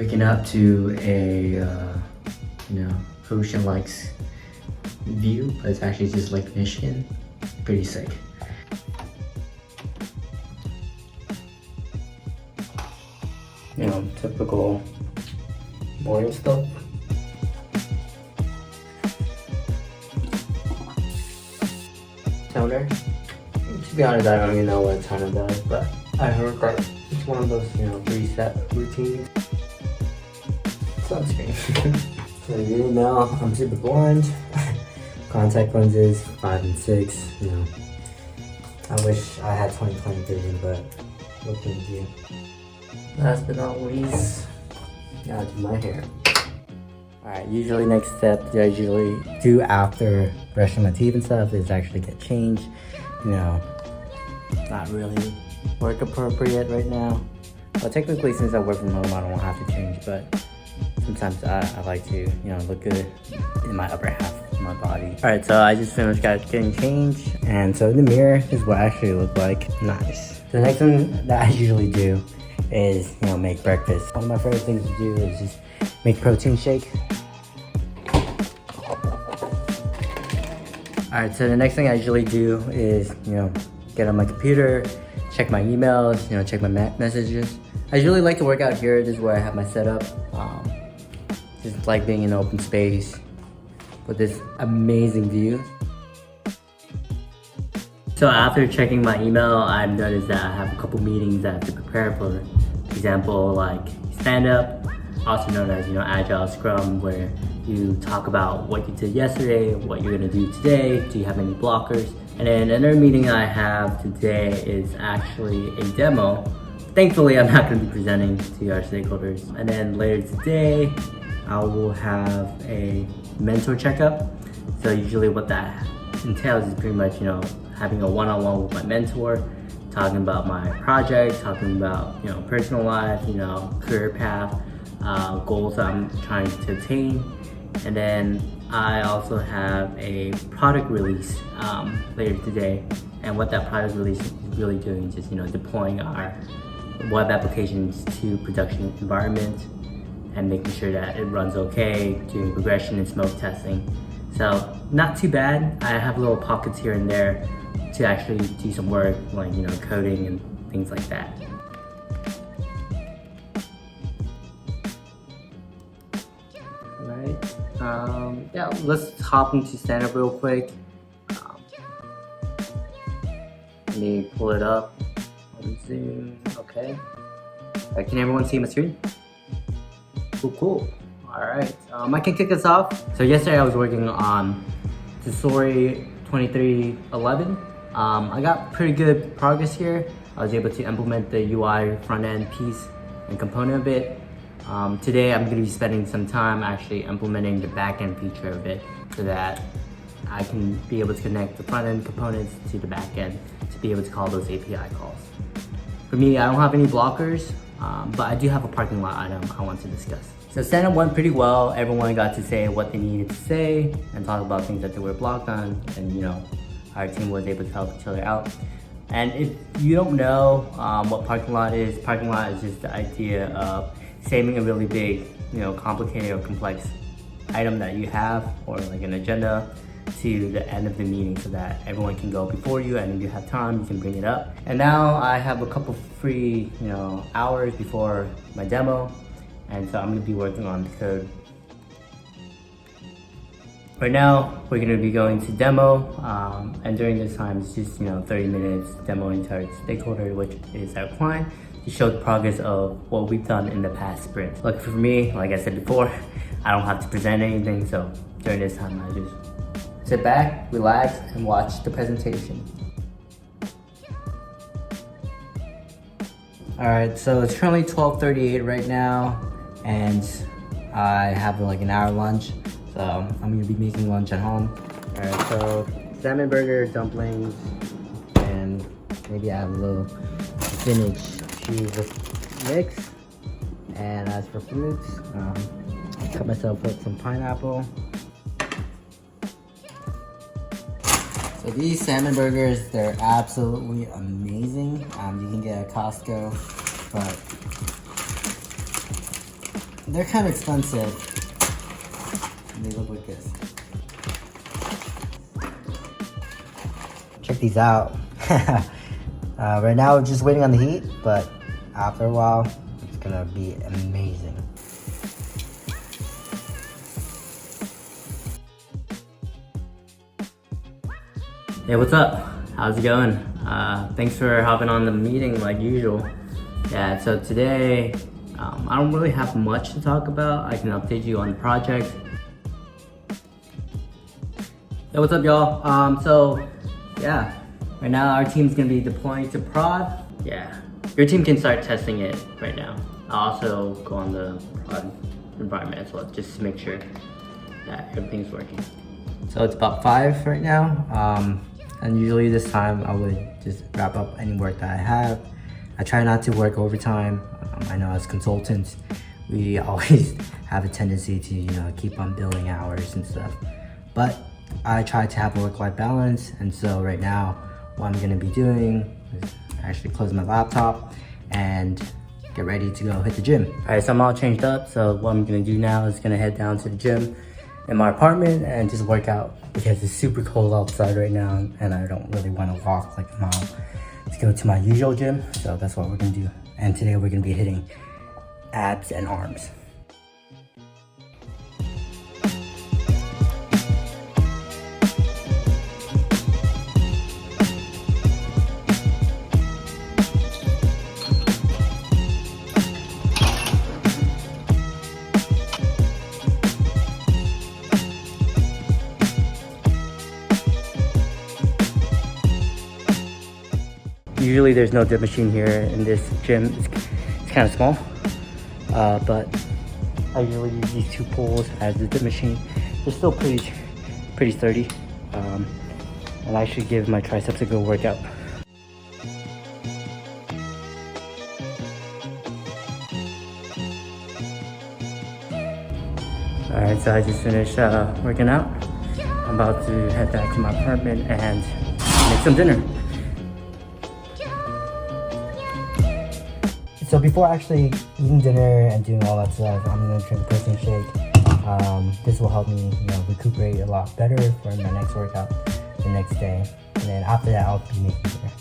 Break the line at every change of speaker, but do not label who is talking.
Waking up to a ocean likes view, but it's actually just Lake Michigan. Pretty sick. Typical morning stuff. Toner. To be honest, I don't even know what toner does, but I heard that it's one of those, reset routines. Sunscreen. So you know, I'm super blind. Contact lenses, 5 and 6. I wish I had 20/20 vision, but what can you do? Last but not least, gotta do my hair. Alright, usually next step that I usually do after brushing my teeth and stuff is actually get changed. Not really work appropriate right now. Well, technically, since I work from home, I don't have to change, but sometimes I like to, look good in my upper half of my body. Alright, so I just finished getting changed, and so in the mirror is what I actually look like. Nice. The next thing that I usually do is, make breakfast. One of my favorite things to do is just make protein shake. Alright, so the next thing I usually do is, get on my computer, check my emails, check my messages. I usually like to work out here. This is where I have my setup. Just like being in an open space with this amazing view. So after checking my email, I've noticed that I have a couple meetings that I have to prepare for. Example, like stand-up, also known as Agile Scrum, where you talk about what you did yesterday, what you're gonna do today, do you have any blockers? And then another meeting I have today is actually a demo. Thankfully, I'm not gonna be presenting to our stakeholders. And then later today, I will have a mentor checkup. So usually what that entails is pretty much, having a one-on-one with my mentor, talking about my project, talking about, personal life, career path, goals I'm trying to attain. And then I also have a product release later today. And what that product release is really doing is just, deploying our web applications to production environment and making sure that it runs okay, doing regression and smoke testing. So not too bad. I have little pockets here and there to actually do some work, like coding and things like that. Alright, yeah, let's hop into stand-up real quick. Let me pull it up on Zoom. Okay. Can everyone see my screen? Cool. Alright, I can kick us off. So yesterday I was working on Tesori 2311. I got pretty good progress here. I was able to implement the UI front-end piece and component of it. Today I'm going to be spending some time actually implementing the back-end feature of it so that I can be able to connect the front-end components to the back-end to be able to call those API calls. For me, I don't have any blockers, but I do have a parking lot item I want to discuss. So stand-up went pretty well. Everyone got to say what they needed to say and talk about things that they were blocked on, and our team was able to help each other out. And if you don't know what parking lot is just the idea of saving a really big, complicated or complex item that you have, or like an agenda, to the end of the meeting so that everyone can go before you, and if you have time, you can bring it up. And now I have a couple free, hours before my demo, and so I'm gonna be working on the code. Right now, we're gonna be going to demo, and during this time, it's just 30 minutes demoing to our stakeholder, which is our client, to show the progress of what we've done in the past sprint. Luckily for me, like I said before, I don't have to present anything, so during this time, I just sit back, relax, and watch the presentation. All right, so it's currently 12:38 right now, and I have like an hour lunch, so I'm gonna be making lunch at home. All right, so salmon burger, dumplings, and maybe I have a little spinach cheese mix. And as for fruits, cut myself up some pineapple. So these salmon burgers, they're absolutely amazing. You can get at Costco, but they're kind of expensive. And they look like this. Check these out. Right now we're just waiting on the heat, but after a while, it's gonna be amazing. Hey, what's up? How's it going? Thanks for hopping on the meeting like usual. Yeah, so today, I don't really have much to talk about. I can update you on the project. Hey, what's up, y'all? So, yeah, right now our team's gonna be deploying to prod. Yeah, your team can start testing it right now. I'll also go on the prod environment as well, just to make sure that everything's working. So it's about 5 right now. And usually this time I would just wrap up any work that I have. I try not to work overtime. I know as consultants, we always have a tendency to, you know, keep on billing hours and stuff. But I try to have a work-life balance. And so right now, what I'm gonna be doing is actually close my laptop and get ready to go hit the gym. All right, so I'm all changed up. So what I'm gonna do now is gonna head down to the gym in my apartment and just work out because it's super cold outside right now and I don't really want to walk like a mile to go to my usual gym. So that's what we're gonna do. And today we're gonna be hitting abs and arms. Usually there's no dip machine here in this gym. It's kind of small, but I usually use these 2 poles as the dip machine. They're still pretty sturdy, and I should give my triceps a good workout. All right, so I just finished working out. I'm about to head back to my apartment and make some dinner. So before actually eating dinner and doing all that stuff, I'm gonna drink a protein shake. This will help me, you know, recuperate a lot better for my next workout the next day. And then after that, I'll be making dinner.